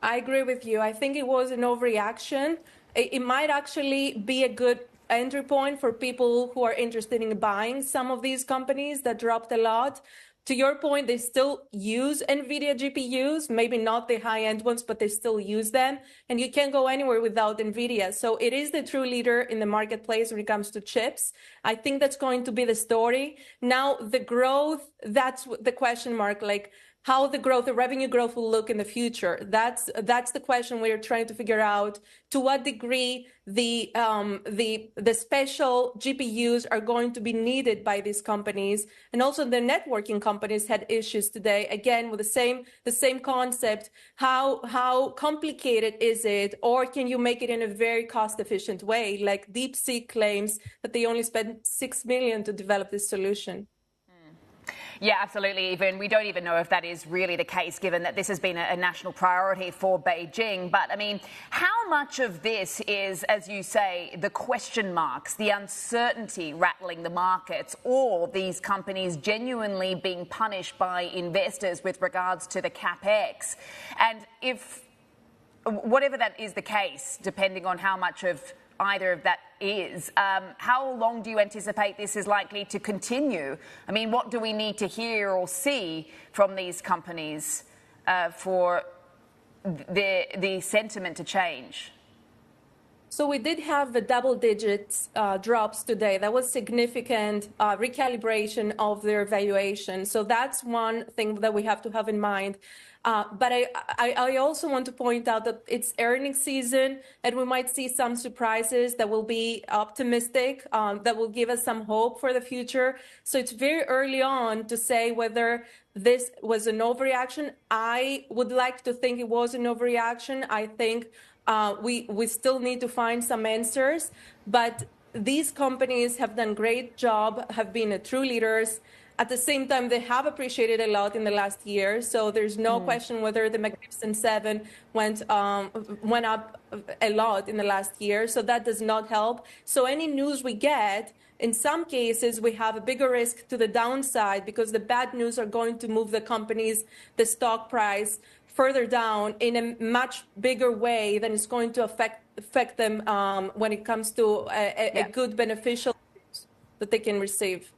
I agree with you. I think it was an overreaction. It might actually be a good entry point for people who are interested in buying some of these companies that dropped a lot. To your point, they still use NVIDIA GPUs, maybe not the high-end ones, but they still use them. And you can't go anywhere without NVIDIA. So it is the true leader in the marketplace when it comes to chips. I think that's going to be the story. Now, the growth, that's the question mark, like how the growth, the revenue growth will look in the future. That's the question we're trying to figure out. To what degree the special GPUs are going to be needed by these companies, and also the networking companies had issues today. Again, with the same concept. How complicated is it, or can you make it in a very cost-efficient way? Like DeepSeek claims that they only spent $6 million to develop this solution. Yeah, absolutely, Eva. And we don't even know if that is really the case, given that this has been a national priority for Beijing. But, I mean, how much of this is, as you say, the question marks, the uncertainty rattling the markets, or these companies genuinely being punished by investors with regards to the CapEx? And if, whatever that is the case, depending on how much of either of that is, how long do you anticipate this is likely to continue? I mean, what do we need to hear or see from these companies for the sentiment to change? So we did have the double-digit drops today. That was significant recalibration of their valuation. So that's one thing that we have to have in mind. But I also want to point out that it's earnings season, and we might see some surprises that will be optimistic, that will give us some hope for the future. So it's very early on to say whether this was an overreaction. I would like to think it was an overreaction. I think we still need to find some answers, but these companies have done a great job, have been true leaders. At the same time, they have appreciated a lot in the last year, so there's no question whether the Magnificent Seven went up a lot in the last year, so that does not help. So any news we get, in some cases, we have a bigger risk to the downside because the bad news are going to move the companies, the stock price, further down in a much bigger way than it's going to affect them when it comes to a good beneficial that they can receive.